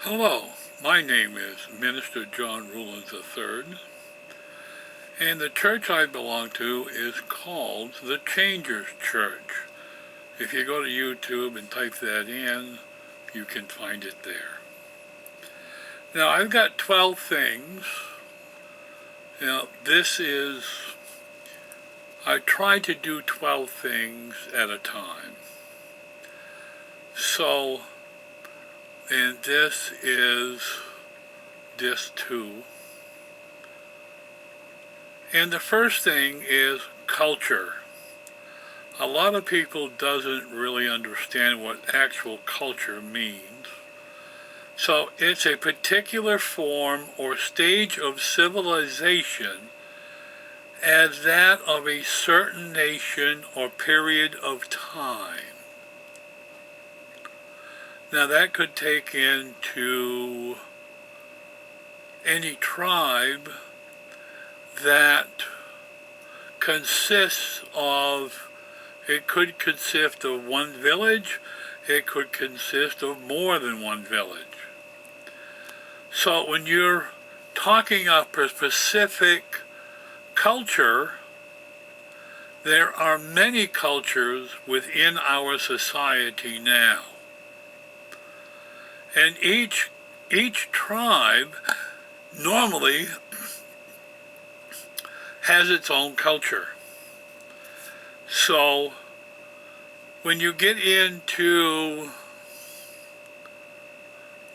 Hello, my name is Minister John Rulins III, and the church I belong to is called the Changers Church. If you go to YouTube and type that in, you can find it there. Now, I've got 12 things. I try to do 12 things at a time. So, and this is disc 2. And the first thing is culture. A lot of people doesn't really understand what actual culture means. So it's a particular form or stage of civilization as that of a certain nation or period of time. Now that could take into any tribe that consists of, it could consist of one village, it could consist of more than one village. So when you're talking of a specific culture, there are many cultures within our society now. And each tribe normally has its own culture. So when you get into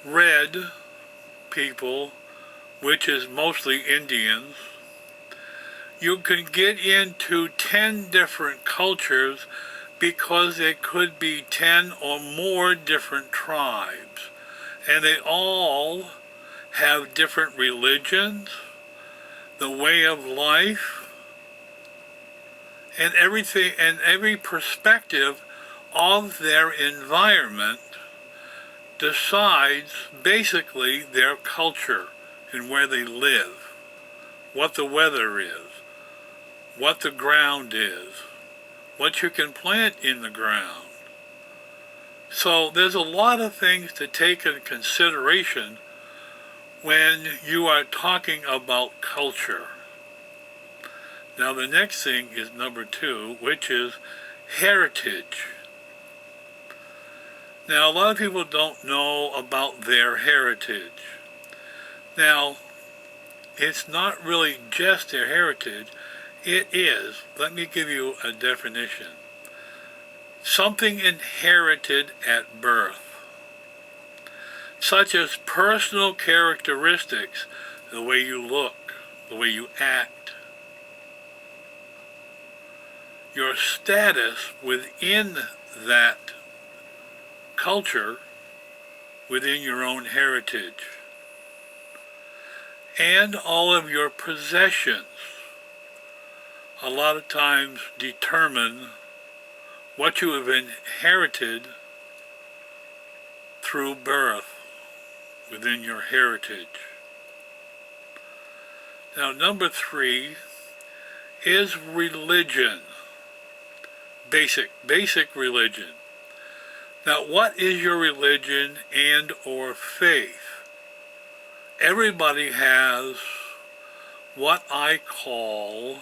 red people, which is mostly Indians, you can get into 10 different cultures because there could be 10 or more different tribes. And they all have different religions, the way of life, and everything, and every perspective of their environment decides basically their culture and where they live, what the weather is, what the ground is, what you can plant in the ground. So there's a lot of things to take into consideration when you are talking about culture. Now the next thing is number 2, which is heritage. Now a lot of people don't know about their heritage. Now, it's not really just their heritage, it is, let me give you a definition. Something inherited at birth, such as personal characteristics, the way you look, the way you act, your status within that culture, within your own heritage, and all of your possessions a lot of times determine what you have inherited through birth within your heritage. Now, number 3 is religion, basic religion. Now, what is your religion and or faith? Everybody has what I call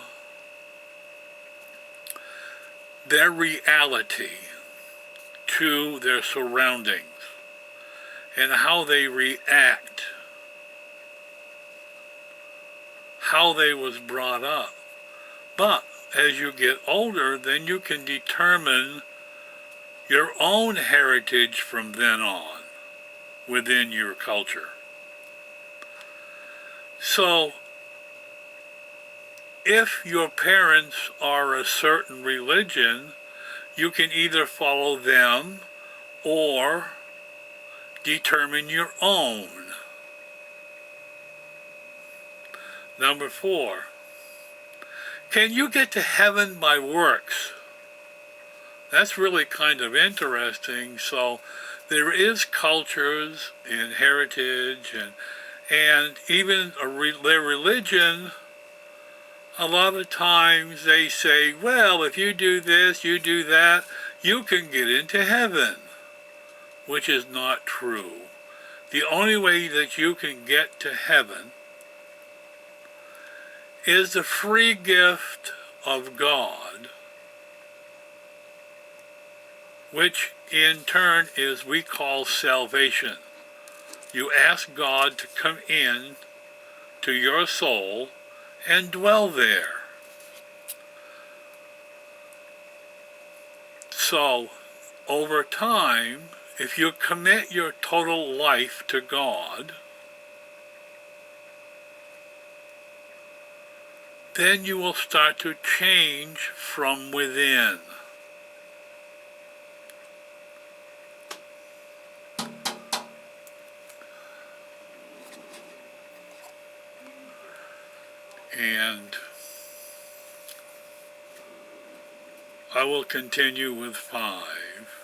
their reality to their surroundings and how they react, how they was brought up. But as you get older, then you can determine your own heritage from then on within your culture. So if your parents are a certain religion, you can either follow them or determine your own. Number 4, can you get to heaven by works? That's really kind of interesting. So there is cultures and heritage and even their religion. A lot of times they say, well, if you do this, you do that, you can get into heaven, which is not true. The only way that you can get to heaven is the free gift of God, which in turn is we call salvation. You ask God to come in to your soul and dwell there. So, over time, if you commit your total life to God, then you will start to change from within. And I will continue with 5.